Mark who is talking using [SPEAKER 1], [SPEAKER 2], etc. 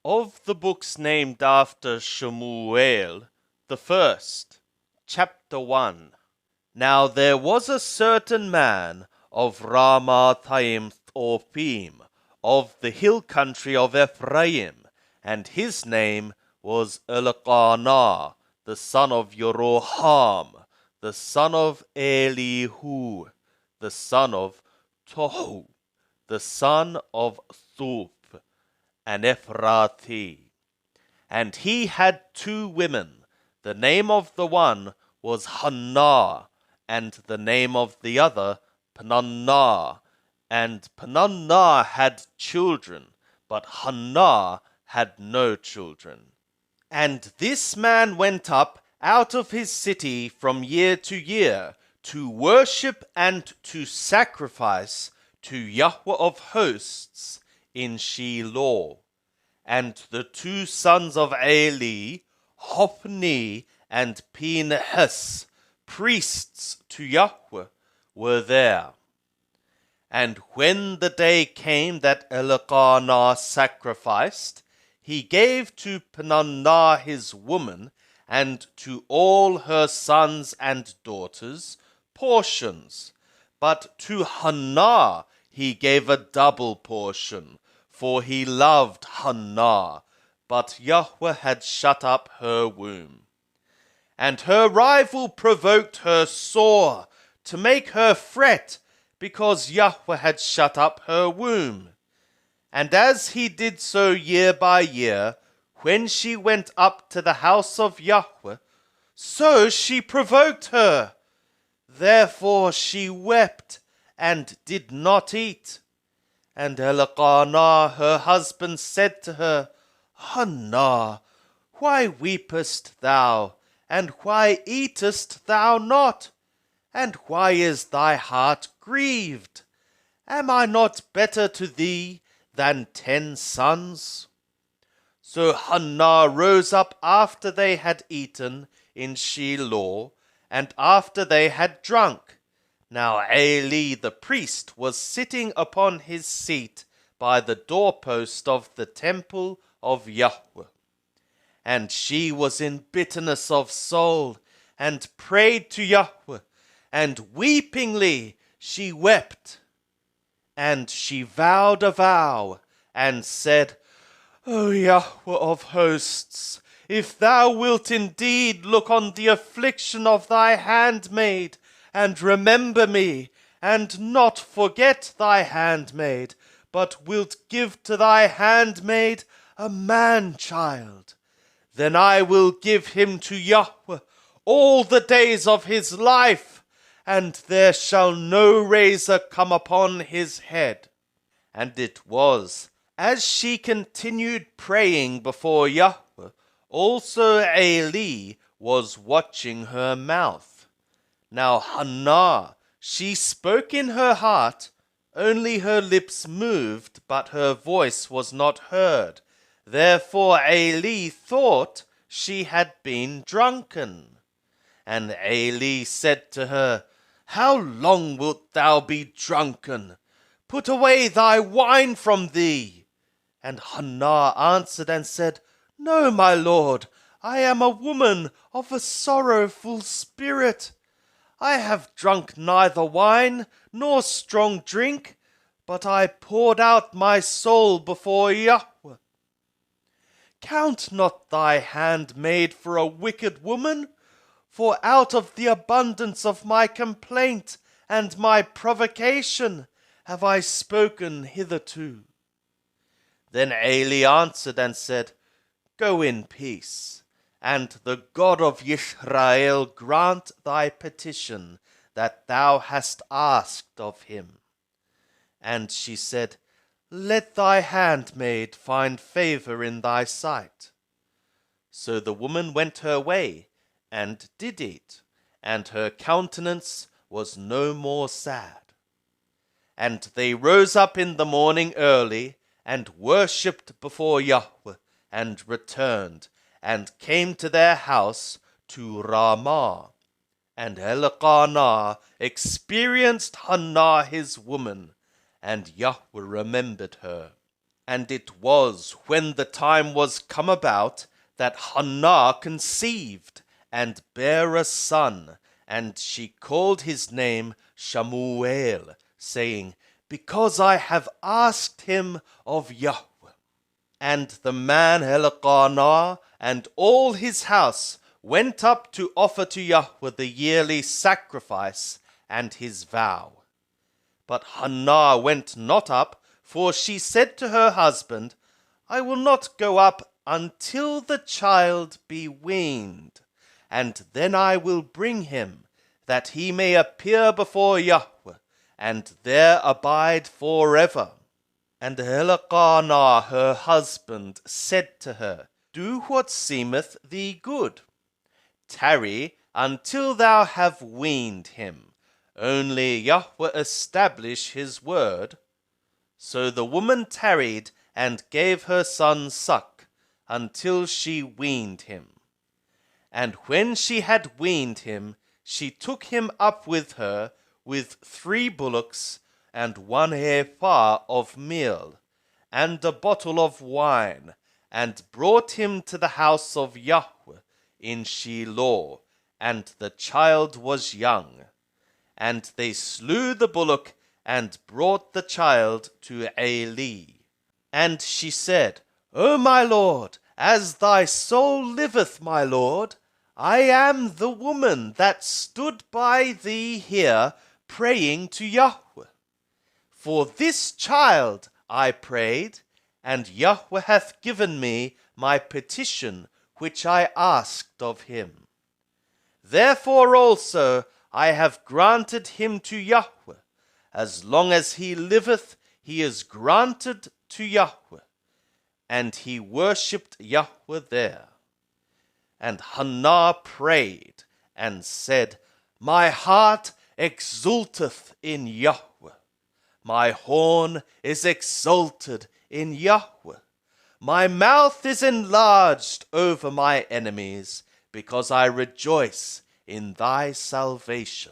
[SPEAKER 1] Of the books named after Shemuel, the first, chapter 1. Now there was a certain man of Ramathaim Thophim, of the hill country of Ephraim, and his name was Elkanah, the son of Yeroham, the son of Elihu, the son of Tohu, the son of Thup, an Ephrathi. And he had 2 women. The name of the one was Hannah, and the name of the other Peninnah. And Peninnah had children, but Hannah had no children. And this man went up out of his city from year to year to worship and to sacrifice to Yahweh of hosts in Shiloh. And the 2 sons of Eli, Hophni and Phinehas, priests to Yahweh, were there. And when the day came that Elkanah sacrificed, he gave to Peninnah his woman, and to all her sons and daughters, portions. But to Hannah he gave a double portion, for he loved Hannah, but Yahweh had shut up her womb. And her rival provoked her sore, to make her fret, because Yahweh had shut up her womb. And as he did so year by year, when she went up to the house of Yahweh, so she provoked her. Therefore she wept, and did not eat. And Elkanah her husband said to her, Hannah, why weepest thou, and why eatest thou not? And why is thy heart grieved? Am I not better to thee than 10 sons? So Hannah rose up after they had eaten in Shiloh, and after they had drunk. Now Eli the priest was sitting upon his seat by the doorpost of the temple of Yahweh. And she was in bitterness of soul, and prayed to Yahweh, and weepingly she wept. And she vowed a vow, and said, O Yahweh of hosts, if thou wilt indeed look on the affliction of thy handmaid, and remember me, and not forget thy handmaid, but wilt give to thy handmaid a man-child, then I will give him to Yahweh all the days of his life, and there shall no razor come upon his head. And it was, as she continued praying before Yahweh, also Eli was watching her mouth. Now Hannah, she spoke in her heart, only her lips moved, but her voice was not heard. Therefore Eli thought she had been drunken. And Eli said to her, How long wilt thou be drunken? Put away thy wine from thee. And Hannah answered and said, No, my lord, I am a woman of a sorrowful spirit. I have drunk neither wine nor strong drink, but I poured out my soul before Yahweh. Count not thy handmaid for a wicked woman, for out of the abundance of my complaint and my provocation have I spoken hitherto. Then Eli answered and said, Go in peace, and the God of Israel grant thy petition that thou hast asked of him. And she said, Let thy handmaid find favor in thy sight. So the woman went her way, and did eat, and her countenance was no more sad. And they rose up in the morning early, and worshipped before Yahweh, and returned, and came to their house to Ramah. And Elkanah experienced Hannah his woman, and Yahweh remembered her. And it was when the time was come about that Hannah conceived and bare a son, and she called his name Shamuel, saying, Because I have asked him of Yahweh. And the man Elkanah and all his house went up to offer to Yahweh the yearly sacrifice and his vow. But Hannah went not up, for she said to her husband, I will not go up until the child be weaned, and then I will bring him, that he may appear before Yahweh, and there abide forever. And Elkanah her husband said to her, Do what seemeth thee good. Tarry until thou have weaned him. Only Yahweh establish his word. So the woman tarried and gave her son suck until she weaned him. And when she had weaned him, she took him up with her with 3 bullocks and 1 ephah of meal, and a bottle of wine, and brought him to the house of Yahweh in Shiloh, and the child was young. And they slew the bullock, and brought the child to Eli. And she said, O my lord, as thy soul liveth, my lord, I am the woman that stood by thee here, praying to Yahweh. For this child I prayed, and Yahweh hath given me my petition which I asked of him. Therefore also I have granted him to Yahweh. As long as he liveth, he is granted to Yahweh. And he worshipped Yahweh there. And Hannah prayed, and said, My heart exulteth in Yahweh. My horn is exalted in Yahweh. My mouth is enlarged over my enemies, because I rejoice in thy salvation.